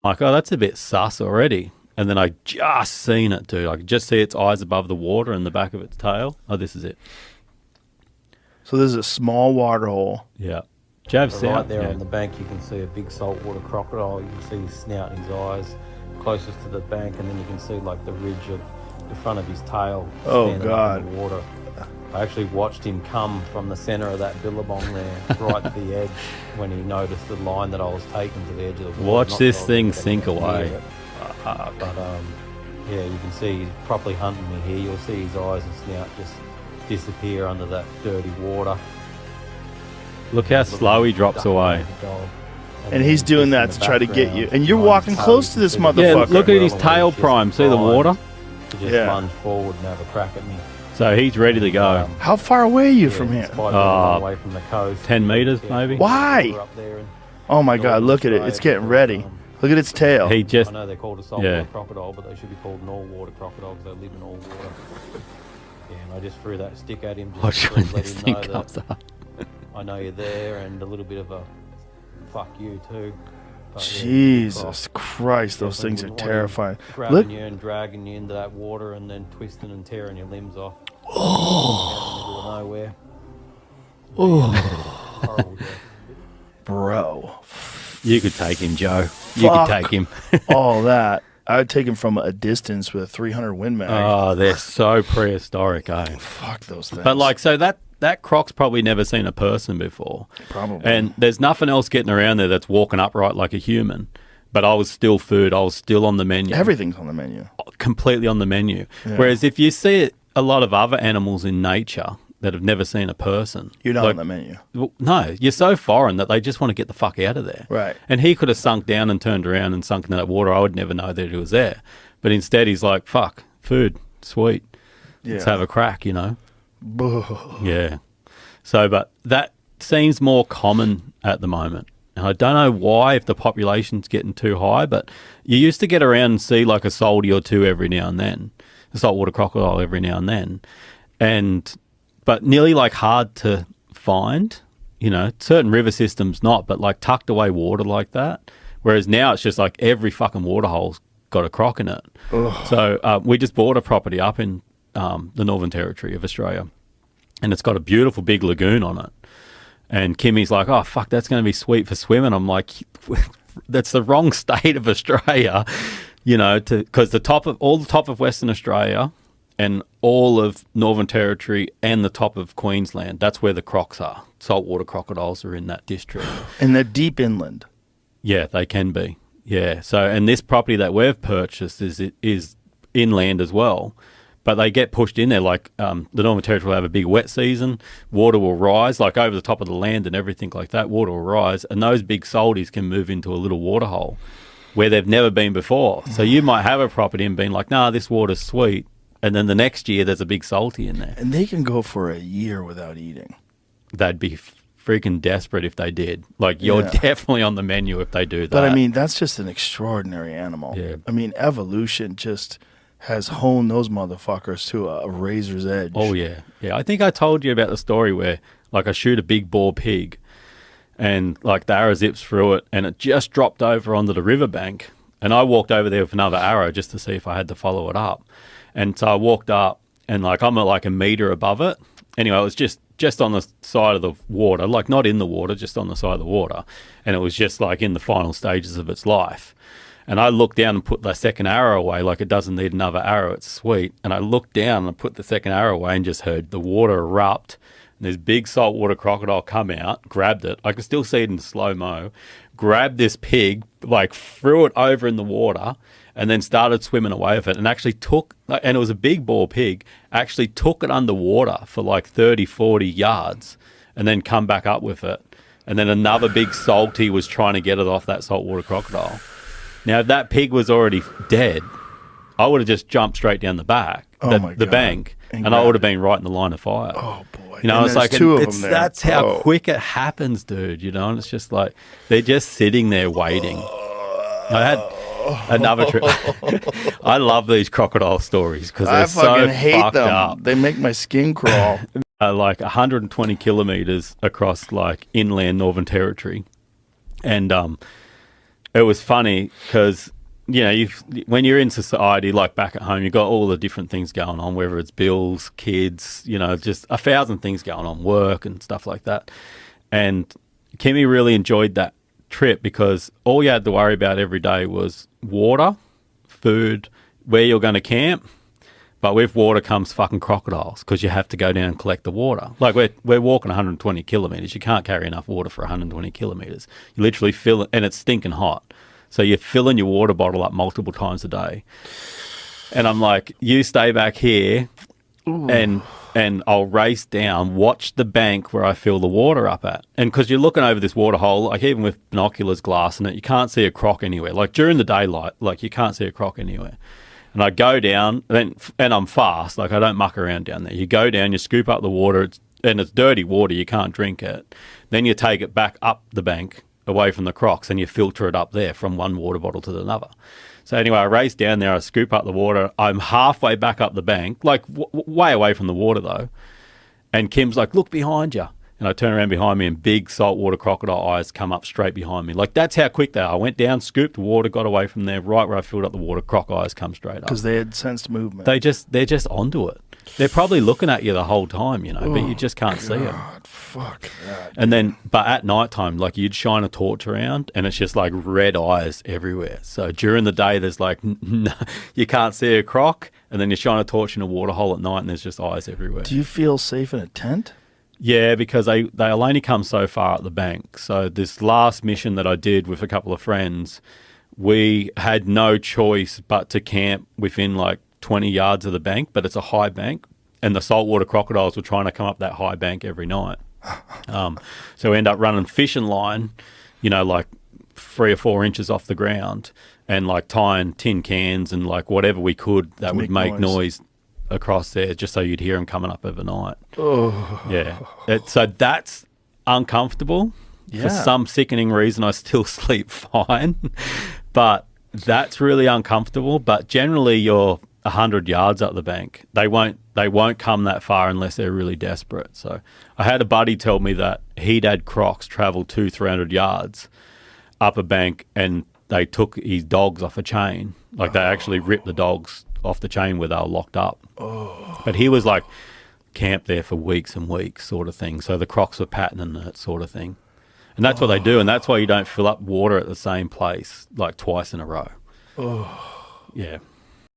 like, oh, that's a bit sus already. And then I just seen it, dude. I could just see its eyes above the water and the back of its tail. Oh, this is it. So this is a small water hole. Yeah. Jav's right there on the bank, you can see a big saltwater crocodile. You can see his snout and his eyes closest to the bank, and then you can see like the ridge of the front of his tail. Oh God! Up in the water. I actually watched him come from the centre of that billabong there, right to the edge, when he noticed the line that I was taking to the edge of the water. Watch this thing sink away. But yeah, you can see he's properly hunting me here. You'll see his eyes and snout just disappear under that dirty water. Look how slow he drops away. And he's doing that to try to get you. And you're walking close to this motherfucker. Yeah, look at his tail prime. See the water? To just lunge forward and have a crack at me. So he's ready to go. How far away are you from here? Away from the coast. 10 meters, maybe. Why? Oh my God, look at it. It's getting ready. Look at its tail. He just, I know they're called a saltwater crocodile, but they should be called an all-water crocodile because they live in all water. Yeah, and I just threw that stick at him just to let him know that I know you're there, and a little bit of a fuck you too. But Jesus Christ, those things are terrifying. Grabbing you and dragging you into that water and then twisting and tearing your limbs off. Oh. In the middle of nowhere. Oh. Horrible death. Bro. You could take him, Joe. You could take him. All that. I would take him from a distance with a 300 Win Mag. Oh, they're so prehistoric, eh? Fuck those things. But like, so that croc's probably never seen a person before. Probably. And there's nothing else getting around there that's walking upright like a human. But I was still food. I was still on the menu. Everything's on the menu. Completely on the menu. Yeah. Whereas if you see a lot of other animals in nature that have never seen a person. You're not on the menu. Well, no, you're so foreign that they just want to get the fuck out of there. Right. And he could have sunk down and turned around and sunk into that water. I would never know that he was there. But instead he's like, fuck, food, sweet. Yeah. Let's have a crack, you know? Yeah. So, but that seems more common at the moment. And I don't know why, if the population's getting too high, but you used to get around and see like a salty or two every now and then, a saltwater crocodile every now and then. But nearly like hard to find, you know, certain river systems not, but like tucked away water like that. Whereas now it's just like every fucking water hole's got a croc in it. Ugh. So we just bought a property up in the Northern Territory of Australia, and it's got a beautiful big lagoon on it. And Kimmy's like, oh, fuck, that's going to be sweet for swimming. I'm like, that's the wrong state of Australia, you know, because the top of Western Australia and all of Northern Territory and the top of Queensland, that's where the crocs are. Saltwater crocodiles are in that district. And they're deep inland. Yeah, they can be. Yeah. So, and this property that we've purchased is inland as well. But they get pushed in there, like the Northern Territory will have a big wet season, water will rise, like over the top of the land and everything like that, water will rise, and those big salties can move into a little water hole where they've never been before. So you might have a property and being like, nah, this water's sweet, and then the next year there's a big salty in there. And they can go for a year without eating. They'd be freaking desperate if they did. Like, you're definitely on the menu if they do that. But, I mean, that's just an extraordinary animal. Yeah. I mean, evolution just has honed those motherfuckers to a razor's edge. Oh, yeah. Yeah, I think I told you about the story where, like, I shoot a big boar pig and, like, the arrow zips through it and it just dropped over onto the riverbank. And I walked over there with another arrow just to see if I had to follow it up. And so I walked up and, like, I'm like a meter above it. Anyway, it was just on the side of the water, like not in the water, just on the side of the water. And it was just, like, in the final stages of its life. And I looked down and put the second arrow away, like it doesn't need another arrow, it's sweet. And I looked down and put the second arrow away and just heard the water erupt. And this big saltwater crocodile come out, grabbed it. I could still see it in slow-mo. Grabbed this pig, like threw it over in the water, and then started swimming away with it. And actually took, and it was a big boar pig, actually took it underwater for like 30, 40 yards and then come back up with it. And then another big salty was trying to get it off that saltwater crocodile. Now, if that pig was already dead, I would have just jumped straight down the bank, the bank, and I would have been right in the line of fire. Oh, boy. You know, it's like, two of them there. That's how quick it happens, dude, you know, and it's just like, they're just sitting there waiting. I had another trip. I love these crocodile stories because they're so fucked up. They make my skin crawl. Like 120 kilometers across like inland Northern Territory. And, it was funny because, you know, when you're in society, like back at home, you've got all the different things going on, whether it's bills, kids, you know, just 1,000 things going on, work and stuff like that. And Kimmy really enjoyed that trip because all you had to worry about every day was water, food, where you're going to camp. But with water comes fucking crocodiles because you have to go down and collect the water. Like we're walking 120 kilometres. You can't carry enough water for 120 kilometres. You literally fill it, and it's stinking hot. So you're filling your water bottle up multiple times a day. And I'm like, you stay back here and I'll race down, watch the bank where I fill the water up at. And because you're looking over this water hole, like even with binoculars, glass in it, you can't see a croc anywhere. Like during the daylight, like you can't see a croc anywhere. And I go down, and I'm fast. Like I don't muck around down there. You go down, you scoop up the water, and it's dirty water. You can't drink it. Then you take it back up the bank away from the crocs, and you filter it up there from one water bottle to another. So anyway, I race down there. I scoop up the water. I'm halfway back up the bank, like way away from the water though. And Kim's like, "Look behind you." And I turn around behind me, and big saltwater crocodile eyes come up straight behind me. Like, that's how quick they are. I went down, scooped the water, got away from there, right where I filled up the water, croc eyes come straight up. Because they had sensed movement. They're just onto it. They're probably looking at you the whole time, you know, but you just can't see them. Fuck that. And then, but at night time, like you'd shine a torch around and it's just like red eyes everywhere. So during the day, there's like, you can't see a croc, and then you shine a torch in a water hole at night and there's just eyes everywhere. Do you feel safe in a tent? Yeah, because they'll only come so far at the bank. So this last mission that I did with a couple of friends, we had no choice but to camp within like 20 yards of the bank, but it's a high bank, and the saltwater crocodiles were trying to come up that high bank every night. So we end up running fishing line, you know, like 3 or 4 inches off the ground, and like tying tin cans and like whatever we could that would make noise across there, just so you'd hear them coming up overnight. Oh. Yeah. So that's uncomfortable. Yeah. For some sickening reason, I still sleep fine. But that's really uncomfortable. But generally, you're 100 yards up the bank. They won't come that far unless they're really desperate. So I had a buddy tell me that he'd had crocs travel 200-300 yards up a bank, and they took his dogs off a chain. Like they actually ripped the dogs off the chain where they were locked up. Oh. But he was like camped there for weeks and weeks sort of thing. So the crocs were patterning it sort of thing. And that's what they do. And that's why you don't fill up water at the same place like twice in a row. Oh. Yeah.